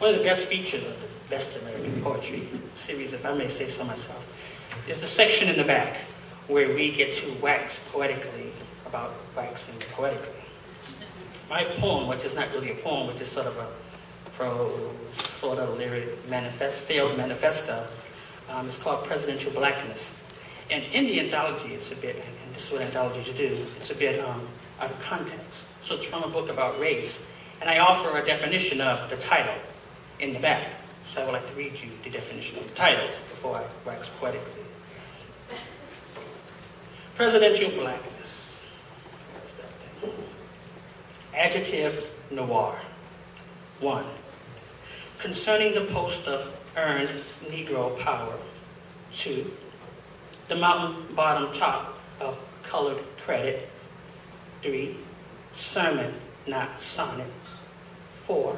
One of the best features of the Best American Poetry series, if I may say so myself, is the section in the back where we get to wax poetically about waxing poetically. My poem, which is not really a poem, which is sort of a prose, sort of lyric failed manifesto, is called Presidential Blackness. And in the anthology, it's a bit, and this is what anthologies do, it's a bit out of context. So it's from a book about race, and I offer a definition of the title in the back. So I would like to read you the definition of the title before I wax poetically. Presidential Blackness. Where's that thing? Adjective noir. 1. Concerning the post of earned Negro power. 2. The mountain bottom top of colored credit. 3. Sermon, not sonnet. 4.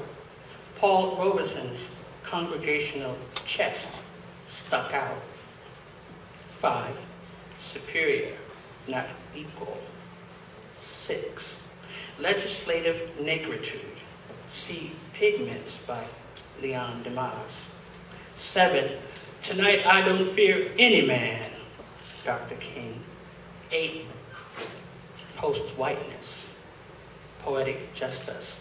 Paul Robeson's congregational chest stuck out. 5. Superior, not equal. 6. Legislative negritude. See Pigments by Leon Demas. 7. Tonight I don't fear any man. Dr. King. 8. Post-whiteness. Poetic justice.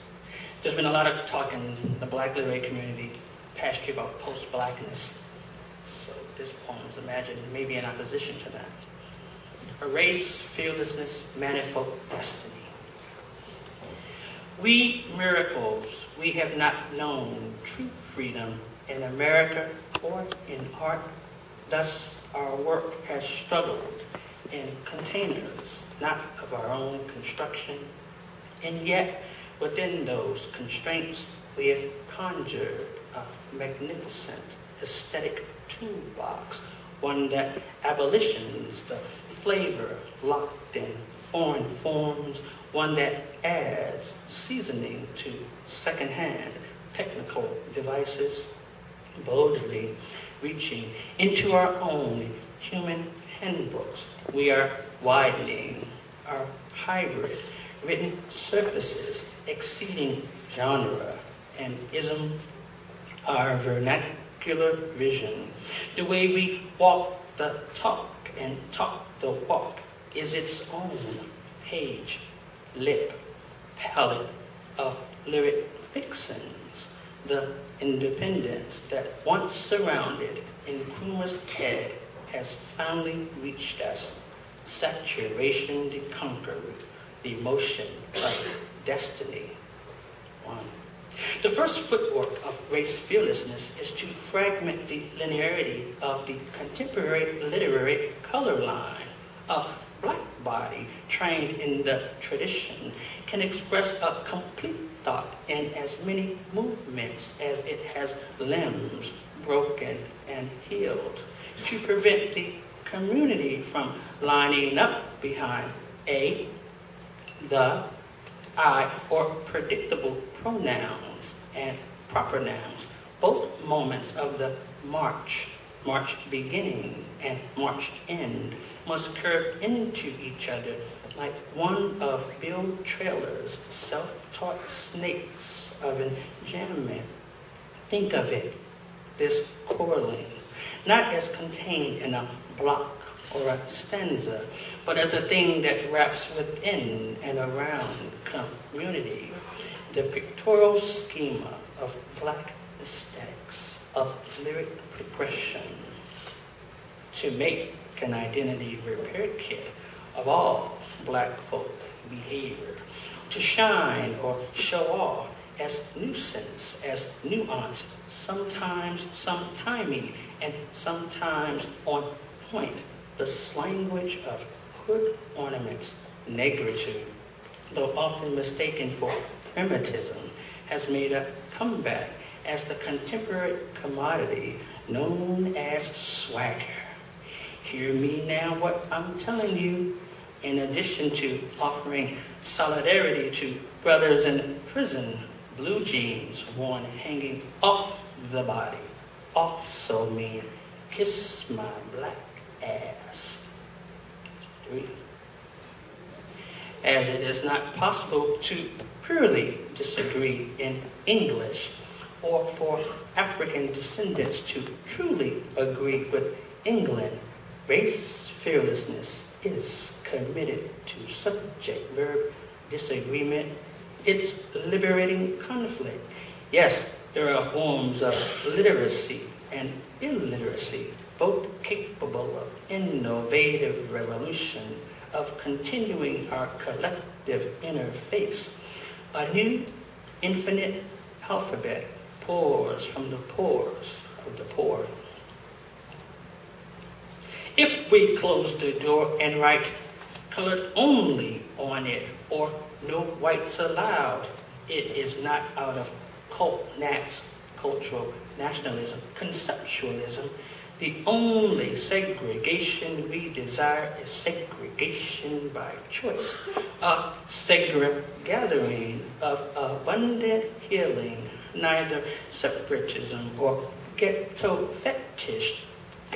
There's been a lot of talk in the Black literary community past year about post-blackness. So this poem is imagined maybe in opposition to that. A race, fearlessness, manifold destiny. We miracles, we have not known true freedom in America or in art. Thus, our work has struggled in containers, not of our own construction. And yet, within those constraints, we have conjured a magnificent aesthetic toolbox, one that abolitions the flavor locked in foreign forms, one that adds seasoning to secondhand technical devices, boldly reaching into our own human handbooks. We are widening our hybrid written surfaces, exceeding genre and ism, our vernacular vision. The way we walk the talk and talk the walk is its own page, lip, palette of lyric fixins. The independence that once surrounded Nkrumah's head has finally reached us. Saturation to conquer the motion of destiny. 1. The first footwork of race fearlessness is to fragment the linearity of the contemporary literary color line. A black body trained in the tradition can express a complete thought in as many movements as it has limbs broken and healed. To prevent the community from lining up behind a, the, I, or predictable pronouns and proper nouns, both moments of the march beginning and march end, must curve into each other like one of Bill Traylor's self-taught snakes of enjambment. Think of it, this quarreling, not as contained in a block or a stanza, but as a thing that wraps within and around community. The pictorial schema of black aesthetics, of lyric progression, to make an identity repair kit of all black folk behavior, to shine or show off as nuisance, as nuance, sometimes sometimey, and sometimes on point. The language of hood ornaments, negritude, though often mistaken for primitivism, has made a comeback as the contemporary commodity known as swagger. Hear me now what I'm telling you. In addition to offering solidarity to brothers in prison, blue jeans worn hanging off the body also mean kiss my black ass. 3. As it is not possible to purely disagree in English or for African descendants to truly agree with England, race fearlessness is committed to subject-verb disagreement. It's liberating conflict. Yes, there are forms of literacy and illiteracy, both capable of innovative revolution, of continuing our collective interface. A new infinite alphabet pours from the pores of the poor. If we close the door and write colored only on it, or no whites allowed, it is not out of cultural nationalism, conceptualism. The only segregation we desire is segregation by choice, a gathering of abundant healing, neither separatism or ghetto fetish.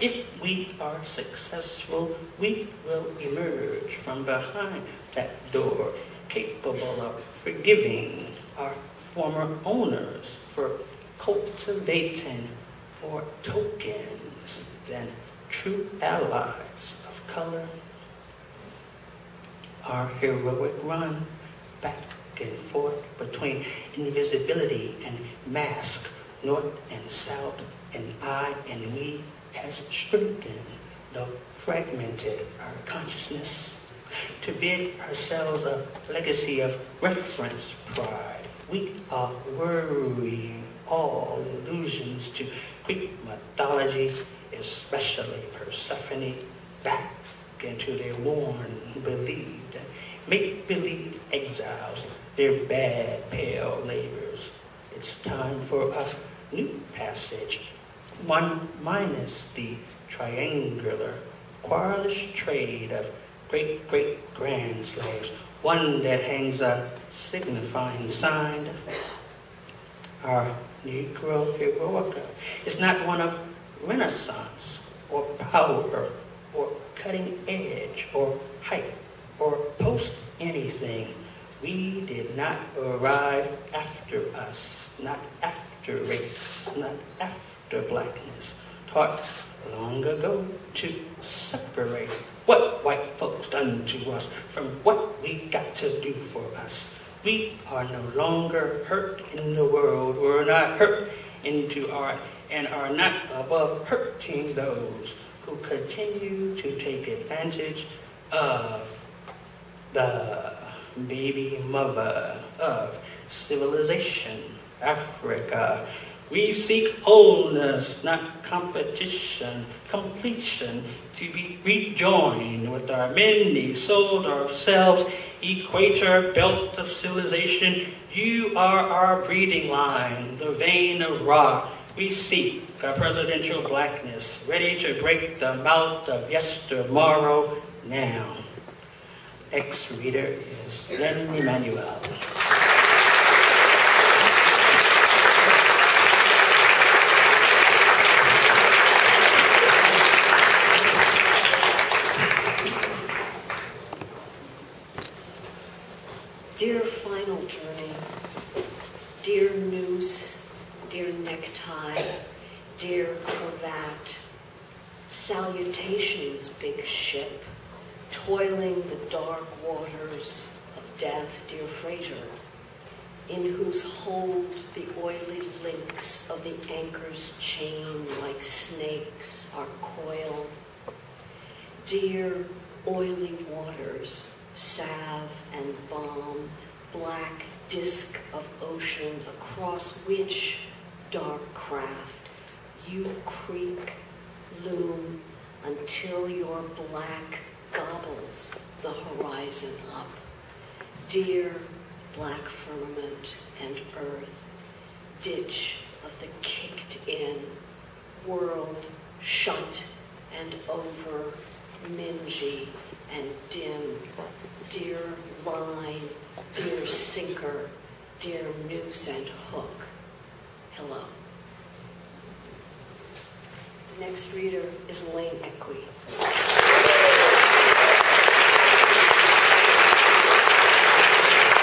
If we are successful, we will emerge from behind that door, capable of forgiving our former owners for cultivating more tokens than true allies of color. Our heroic run back and forth between invisibility and mask, north and south, and I and we has strengthened, though fragmented, our consciousness to bid ourselves a legacy of reference pride. We are worrying all illusions to Greek mythology, especially Persephone, back into their worn, believed, make-believe exiles, their bad, pale labors. It's time for a new passage, one minus the triangular, querulous trade of great-great-grand slaves, one that hangs a signifying sign. Our Negro Heroica is not one of renaissance or power or cutting edge or hype or post anything. We did not arrive after us, not after race, not after blackness, taught long ago to separate what white folks done to us from what we got to do for us. We are no longer hurt in the world. We're not hurt into art and are not above hurting those who continue to take advantage of the baby mother of civilization, Africa. We seek wholeness, not competition, completion, to be rejoined with our many-souled ourselves, equator belt of civilization. You are our breeding line, the vein of Ra. We seek a presidential blackness, ready to break the mouth of yestermorrow now. Next reader is Lynn Emanuel. Dear final journey, dear noose, dear necktie, dear cravat, salutations, big ship, toiling the dark waters of death, dear freighter, in whose hold the oily links of the anchor's chain like snakes are coiled. Dear oily waters, salve and balm, black disk of ocean across which, dark craft, you creak, loom, until your black gobbles the horizon up. Dear black firmament and earth, ditch of the kicked-in, world shut and over, mingy and dim, dear line, dear sinker, dear noose and hook, hello. The next reader is Lynn Emanuel.